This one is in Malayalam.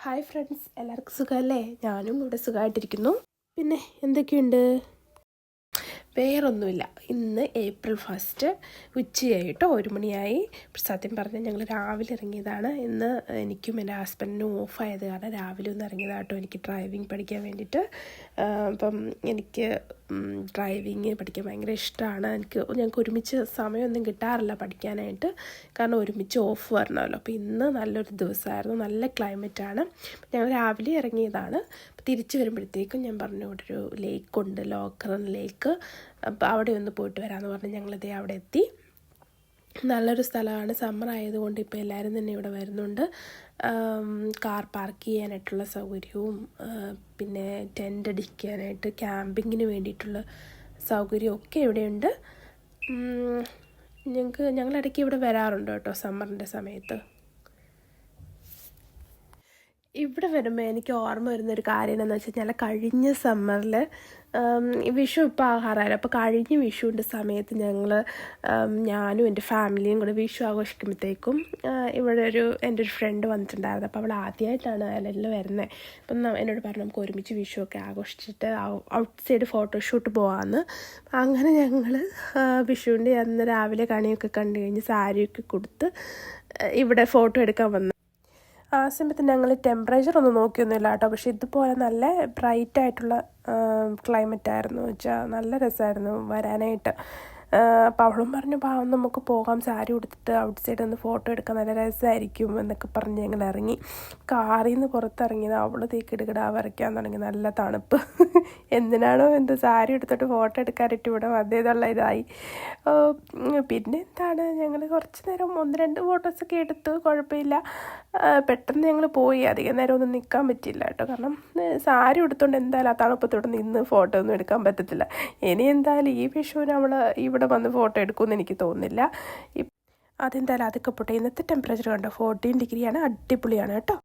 ഹായ് ഫ്രണ്ട്സ്, എല്ലാവർക്കും സുഖമല്ലേ? ഞാനും ഇവിടെ സുഖമായിട്ടിരിക്കുന്നു. പിന്നെ എന്തൊക്കെയുണ്ട്? വേറൊന്നുമില്ല. ഇന്ന് April 1 ഉച്ചയായിട്ടോ, 1 മണിയായി. സത്യം പറഞ്ഞാൽ ഞങ്ങൾ രാവിലെ ഇറങ്ങിയതാണ്. ഇന്ന് എനിക്കും എൻ്റെ ഹസ്ബൻഡിനും ഓഫായത് കാരണം രാവിലെ ഒന്ന് ഇറങ്ങിയതാട്ടോ, എനിക്ക് ഡ്രൈവിംഗ് പഠിക്കാൻ വേണ്ടിയിട്ട്. അപ്പം എനിക്ക് ഡ്രൈവിങ് പഠിക്കാൻ ഭയങ്കര ഇഷ്ടമാണ്. ഞങ്ങൾക്ക് ഒരുമിച്ച് സമയമൊന്നും കിട്ടാറില്ല പഠിക്കാനായിട്ട്, കാരണം ഒരുമിച്ച് ഓഫ് വരണമല്ലോ. അപ്പോൾ ഇന്ന് നല്ലൊരു ദിവസമായിരുന്നു, നല്ല ക്ലൈമറ്റാണ്. ഞങ്ങൾ രാവിലെ ഇറങ്ങിയതാണ്. തിരിച്ച് വരുമ്പോഴത്തേക്കും ഞാൻ പറഞ്ഞു, ഇവിടെ ഒരു ലേക്കുണ്ട്, ലോക്കറൻ ലേക്ക്. അപ്പോൾ അവിടെ ഒന്ന് പോയിട്ട് വരാമെന്ന് പറഞ്ഞ് ഞങ്ങളിതേ അവിടെ എത്തി. നല്ലൊരു സ്ഥലമാണ്. സമ്മർ ആയതുകൊണ്ട് ഇപ്പോൾ എല്ലാവരും തന്നെ ഇവിടെ വരുന്നുണ്ട്. കാർ പാർക്ക് ചെയ്യാനായിട്ടുള്ള സൗകര്യവും പിന്നെ ടെൻ്റ് അടിക്കാനായിട്ട് ക്യാമ്പിങ്ങിന് വേണ്ടിയിട്ടുള്ള സൗകര്യമൊക്കെ ഇവിടെയുണ്ട്. ഞങ്ങളിടയ്ക്ക് ഇവിടെ വരാറുണ്ട് കേട്ടോ, സമ്മറിൻ്റെ സമയത്ത്. ഇവിടെ വരുമ്പോൾ എനിക്ക് ഓർമ്മ വരുന്നൊരു കാര്യം എന്താണെന്ന് വെച്ച് കഴിഞ്ഞാൽ, കഴിഞ്ഞ സമ്മറിൽ വിഷു ഇപ്പോൾ ആഹാരമായിരുന്നു. അപ്പോൾ കഴിഞ്ഞ വിഷുവിൻ്റെ സമയത്ത് ഞാനും എൻ്റെ ഫാമിലിയും കൂടെ വിഷു ആഘോഷിക്കുമ്പോഴത്തേക്കും ഇവിടെ എൻ്റെ ഒരു ഫ്രണ്ട് വന്നിട്ടുണ്ടായിരുന്നു. അപ്പോൾ അവൾ ആദ്യമായിട്ടാണ് അയലയിൽ വരുന്നത്. അപ്പം എന്നോട് പറഞ്ഞു, നമുക്ക് ഒരുമിച്ച് വിഷുവൊക്കെ ആഘോഷിച്ചിട്ട് ഔട്ട് സൈഡ് ഫോട്ടോഷൂട്ട് പോകാമെന്ന്. അങ്ങനെ ഞങ്ങൾ വിഷുവിൻ്റെ അന്ന് രാവിലെ കണിയൊക്കെ കണ്ടു കഴിഞ്ഞ് സാരിയൊക്കെ കൊടുത്ത് ഇവിടെ ഫോട്ടോ എടുക്കാൻ വന്നു. ആ സമയത്ത് ഞങ്ങൾ ടെമ്പറേച്ചർ ഒന്നും നോക്കിയൊന്നുമില്ല കേട്ടോ. പക്ഷേ ഇതുപോലെ നല്ല ബ്രൈറ്റായിട്ടുള്ള ക്ലൈമറ്റായിരുന്നു. വെച്ചാൽ നല്ല രസമായിരുന്നു വരാനായിട്ട്. അപ്പോൾ അവളും പറഞ്ഞു, പാവം നമുക്ക് പോകാം, സാരി ഉടുത്തിട്ട് ഔട്ട് സൈഡ് ഒന്ന് ഫോട്ടോ എടുക്കാൻ നല്ല രസമായിരിക്കും എന്നൊക്കെ പറഞ്ഞ് ഞങ്ങൾ ഇറങ്ങി. കാറിൽ നിന്ന് പുറത്തിറങ്ങിയത് അവൾ കിടുകിടാ വരയ്ക്കാൻ തുടങ്ങി. നല്ല തണുപ്പ്. എന്തിനാണോ സാരി എടുത്തിട്ട് ഫോട്ടോ എടുക്കാനായിട്ട് ഇവിടെ വന്നേതുള്ള ഇതായി. പിന്നെ എന്താണ്, ഞങ്ങൾ കുറച്ച് നേരം 1-2 ഫോട്ടോസൊക്കെ എടുത്തു, കുഴപ്പമില്ല. പെട്ടെന്ന് ഞങ്ങൾ പോയി. അധികം നേരം ഒന്നും നിൽക്കാൻ പറ്റില്ല കേട്ടോ, കാരണം സാരി ഉടുത്തോണ്ട് എന്തായാലും ആ തണുപ്പത്തോടെ നിന്ന് ഫോട്ടോ ഒന്നും എടുക്കാൻ പറ്റത്തില്ല. ഇനി എന്തായാലും ഈ വിഷുവിന് അവൾ ഇവിടെ വന്ന് ഫോട്ടോ എടുക്കുമെന്ന് എനിക്ക് തോന്നുന്നില്ല. അതെന്തായാലും അതൊക്കെ പോട്ടെ. ഇന്നത്തെ ടെമ്പറേച്ചർ കണ്ടോ, 14 ഡിഗ്രിയാണ്. അടിപൊളിയാണ് കേട്ടോ.